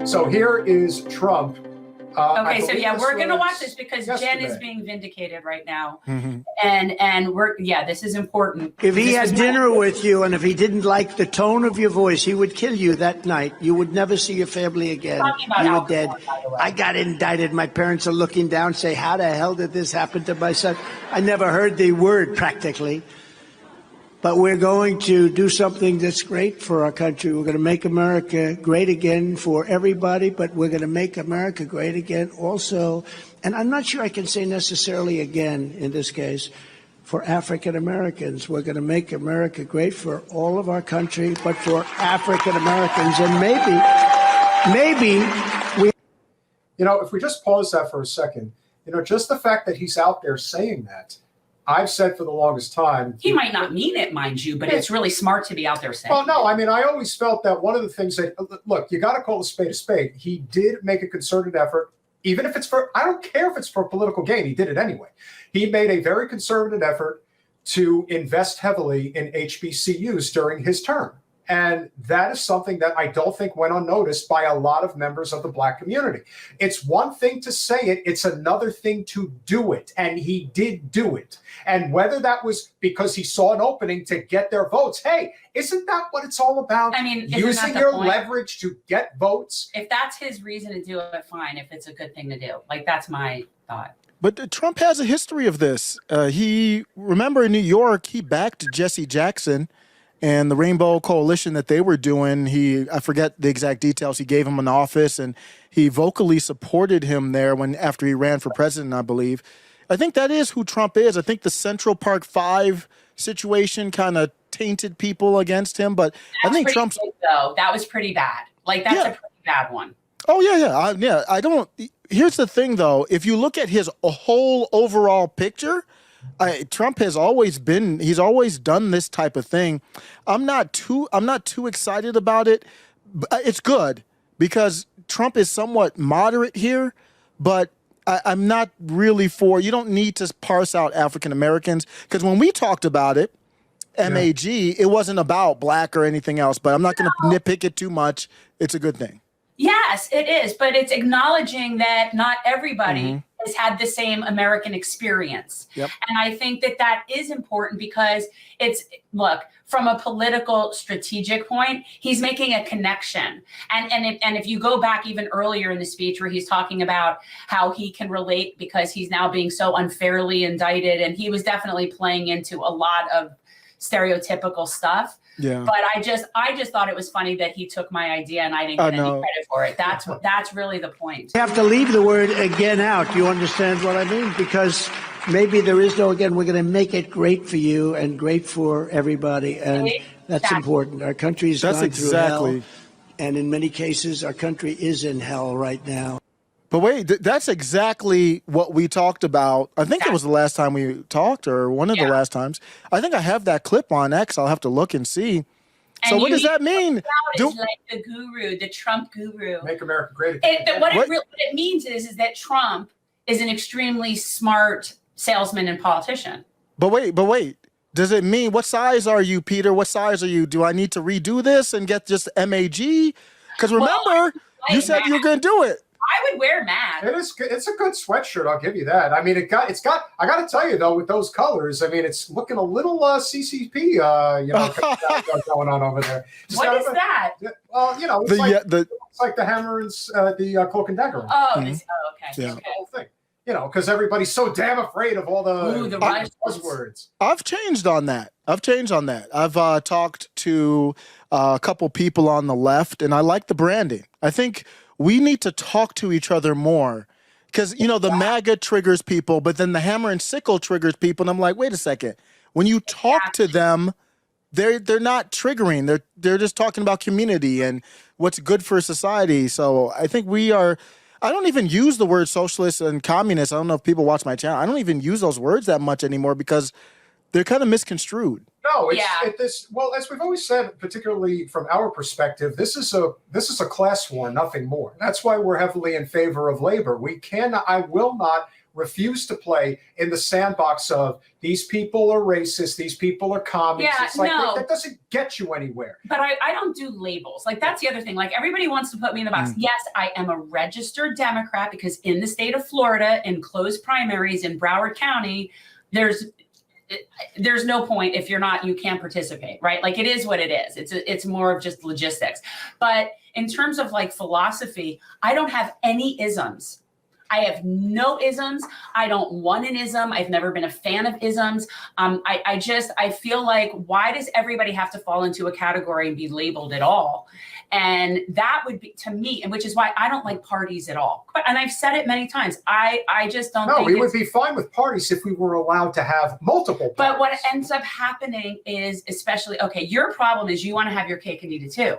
So here is Trump. Okay, so yeah, we're gonna watch this because Jenn is being vindicated right now, and this is important. If he had dinner with you and if he didn't like the tone of your voice, he would kill you that night. You would never see your family again. You were dead. I got indicted. My parents are looking down, say, how the hell did this happen to my son? I never heard the word practically. But we're going to do something that's great for our country. We're going to make America great again for everybody, but we're going to make America great again also. And I'm not sure I can say necessarily again in this case for African Americans. We're going to make America great for all of our country, but for African Americans. And maybe we. You know, if we just pause that for a second, you know, just the fact that he's out there saying that, I've said for the longest time. He might not mean it, mind you, but it's really smart to be out there saying. Well, no, I mean, I always felt that one of the things that, look, you got to call a spade a spade. He did make a concerted effort, even if it's for, I don't care if it's for political gain. He did it anyway. He made a very concerted effort to invest heavily in HBCUs during his term. And that is something that I don't think went unnoticed by a lot of members of the Black community. It's one thing to say it. It's another thing to do it. And he did do it. And whether that was because he saw an opening to get their votes, hey, isn't that what it's all about? I mean, using your leverage to get votes. If that's his reason to do it, fine. If it's a good thing to do. Like, that's my thought. But Trump has a history of this. Remember in New York, he backed Jesse Jackson and the Rainbow Coalition that they were doing. I forget the exact details. He gave him an office and he vocally supported him there after he ran for president, I believe. I think that is who Trump is. I think the Central Park 5 situation kind of tainted people against him, but I think Trump's big, though. That was pretty bad. Like, that's a pretty bad one. Oh yeah. I don't. Here's the thing, though. If you look at his whole overall picture, Trump has always been. He's always done this type of thing. I'm not too excited about it. It's good because Trump is somewhat moderate here, but I'm not really for. You don't need to parse out African Americans because when we talked about it, MAG, it wasn't about black or anything else. But I'm not going to nitpick it too much. It's a good thing. Yes, it is. But it's acknowledging that not everybody has had the same American experience. Yep. And I think that is important because look, from a political strategic point, he's making a connection. And if you go back even earlier in the speech where he's talking about how he can relate because he's now being so unfairly indicted, and he was definitely playing into a lot of stereotypical stuff. Yeah. But I just thought it was funny that he took my idea and I didn't get any credit for it. That's really the point. You have to leave the word again out. You understand what I mean? Because maybe there is no again. We're going to make it great for you and great for everybody. And that's important. Our country's gone through hell. And in many cases, our country is in hell right now. But wait, that's exactly what we talked about. I think it was the last time we talked or one of the last times. I think I have that clip on X. I'll have to look and see. And so what does that mean? Like the guru, the Trump guru. Make America great again. What it means is that Trump is an extremely smart salesman and politician. But wait. Does it mean, what size are you, Peter? What size are you? Do I need to redo this and get just MAG? Because remember, you said you were going to do it. I would wear MAG. It's a good sweatshirt. I'll give you that. I mean, it's got. I got to tell you though, with those colors, I mean, it's looking a little CCP, going on over there. What is that? Well, it's like the hammer and the cloak and dagger. Oh, okay. Yeah. The whole thing. Because everybody's so damn afraid of all the buzzwords. I've changed on that. I've talked to a couple people on the left, and I like the branding. I think we need to talk to each other more because, the MAGA triggers people, but then the hammer and sickle triggers people. And I'm like, wait a second. When you talk to them, they're not triggering. They're just talking about community and what's good for society. So I think I don't even use the word socialist and communist. I don't know if people watch my channel. I don't even use those words that much anymore because they're kind of misconstrued. No, well, as we've always said, particularly from our perspective, this is a class war, nothing more. That's why we're heavily in favor of labor. I will not refuse to play in the sandbox of these people are racist, these people are communists. Yeah, it's like no. that doesn't get you anywhere. But I don't do labels. Like, that's the other thing. Like, everybody wants to put me in the box. Yes, I am a registered Democrat because in the state of Florida, in closed primaries in Broward County, there's no point if you're not, you can't participate, right? Like, it is what it is. It's more of just logistics. But in terms of like philosophy, I don't have any isms. I have no isms. I don't want an ism. I've never been a fan of isms. I feel like, why does everybody have to fall into a category and be labeled at all? And that would be, to me, and which is why I don't like parties at all. And I've said it many times. I just don't think we would be fine with parties if we were allowed to have multiple parties. But what ends up happening is, especially, okay, your problem is you want to have your cake and eat it too.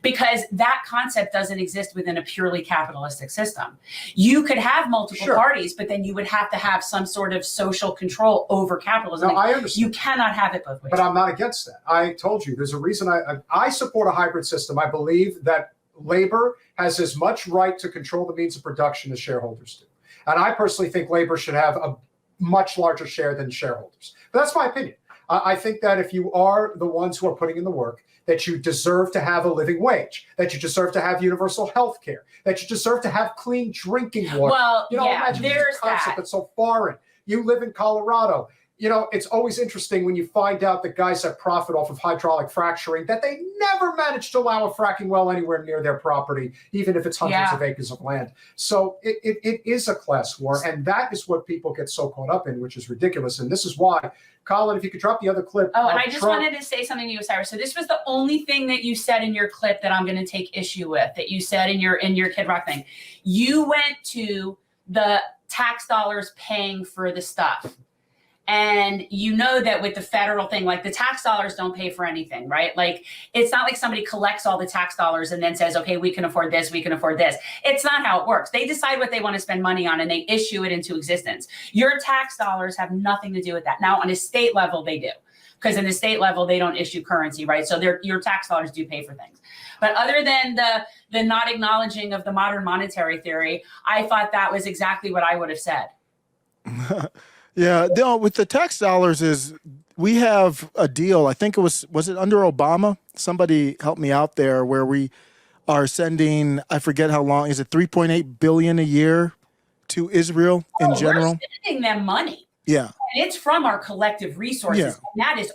Because that concept doesn't exist within a purely capitalistic system. You could have multiple parties, but then you would have to have some sort of social control over capitalism. No, I understand. You cannot have it both ways. But I'm not against that. I told you, there's a reason I support a hybrid system. I believe that labor has as much right to control the means of production as shareholders do. And I personally think labor should have a much larger share than shareholders. But that's my opinion. I think that if you are the ones who are putting in the work, that you deserve to have a living wage, that you deserve to have universal health care, that you deserve to have clean drinking water. Well, imagine there's a concept that. that's so foreign. You live in Colorado. It's always interesting when you find out that guys that profit off of hydraulic fracturing, that they never managed to allow a fracking well anywhere near their property, even if it's hundreds of acres of land. So it is a class war. And that is what people get so caught up in, which is ridiculous. And this is why, Colin, if you could drop the other clip. Oh, and I just wanted to say something to you, Osiris. So this was the only thing that you said in your clip that I'm going to take issue with, that you said in your Kid Rock thing. You went to the tax dollars paying for the stuff. And you know that with the federal thing, like, the tax dollars don't pay for anything, right? Like, it's not like somebody collects all the tax dollars and then says, okay, we can afford this, we can afford this. It's not how it works. They decide what they want to spend money on and they issue it into existence. Your tax dollars have nothing to do with that. Now, on a state level, they do. Because in the state level, they don't issue currency, right? So your tax dollars do pay for things. But other than the not acknowledging of the modern monetary theory, I thought that was exactly what I would have said. Yeah, with the tax dollars is, we have a deal. I think was it under Obama? Somebody helped me out there, where we are sending, I forget how long, is it 3.8 billion a year to Israel in general? We're sending them money. Yeah. And it's from our collective resources. Yeah. And that is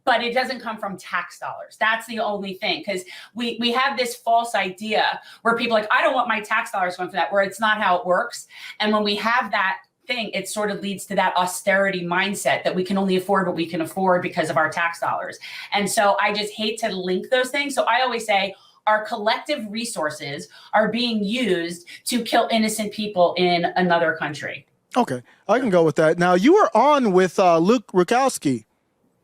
but it doesn't come from tax dollars. That's the only thing. Because we have this false idea where people are like, I don't want my tax dollars going for that, where it's not how it works. And when we have that thing, it sort of leads to that austerity mindset that we can only afford what we can afford because of our tax dollars. And so I just hate to link those things. So I always say our collective resources are being used to kill innocent people in another country. Okay, I can go with that. Now, you were on with Luke Rukowski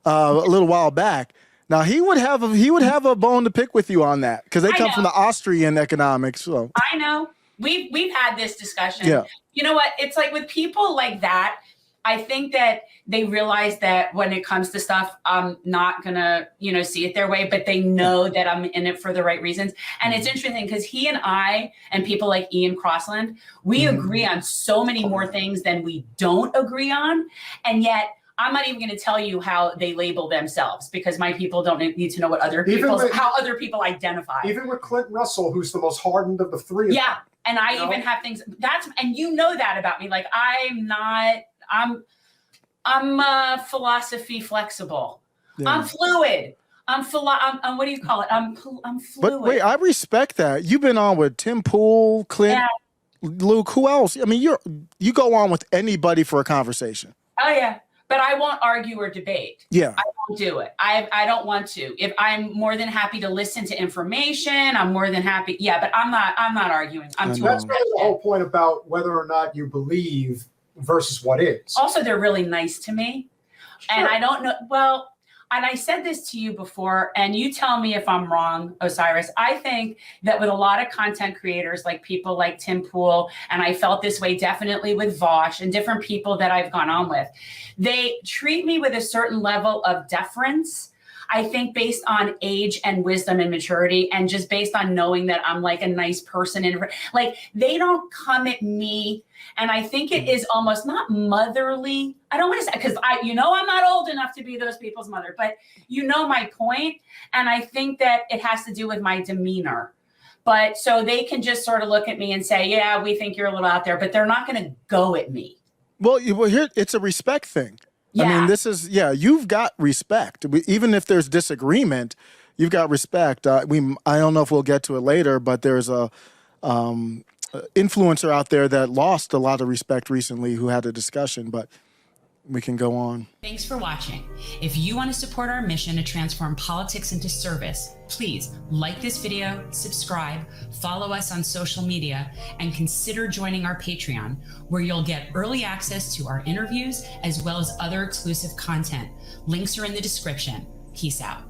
a little while back. Now, he would have a bone to pick with you on that, because they come from the Austrian economics. So I know. We've had this discussion. Yeah. You know what? It's like with people like that, I think that they realize that when it comes to stuff, I'm not gonna, see it their way, but they know that I'm in it for the right reasons. And it's interesting because he and I and people like Ian Crossland, we agree on so many more things than we don't agree on. And yet I'm not even going to tell you how they label themselves, because my people don't need to know what how other people identify. Even with Clinton Russell, who's the most hardened of the three. Yeah. And I even have things and you know that about me. Like, I'm philosophy flexible. Yeah. I'm fluid. I'm what do you call it? I'm fluid. But wait, I respect that. You've been on with Tim Pool, Clint, Luke, who else? I mean, you go on with anybody for a conversation. Oh yeah. But I won't argue or debate. Yeah. I won't do it. I don't want to. If I'm more than happy to listen to information, I'm more than happy. Yeah, but I'm not arguing. That's really the whole point about whether or not you believe versus what is. Also, they're really nice to me. Sure. And I don't know, well, and I said this to you before, and you tell me if I'm wrong, Osiris. I think that with a lot of content creators, like people like Tim Pool, and I felt this way definitely with Vosh and different people that I've gone on with, they treat me with a certain level of deference. I think based on age and wisdom and maturity, and just based on knowing that I'm like a nice person, and like they don't come at me. And I think it is almost not motherly. I don't want to say, because I'm not old enough to be those people's mother, but you know my point. And I think that it has to do with my demeanor. But so they can just sort of look at me and say, yeah, we think you're a little out there, but they're not going to go at me. Well, here, it's a respect thing. Yeah. I mean, you've got respect. Even if there's disagreement, you've got respect. I don't know if we'll get to it later, but there's a influencer out there that lost a lot of respect recently who had a discussion, but we can go on. Thanks for watching. If you want to support our mission to transform politics into service, please like this video, subscribe, follow us on social media, and consider joining our Patreon, where you'll get early access to our interviews as well as other exclusive content. Links are in the description. Peace out.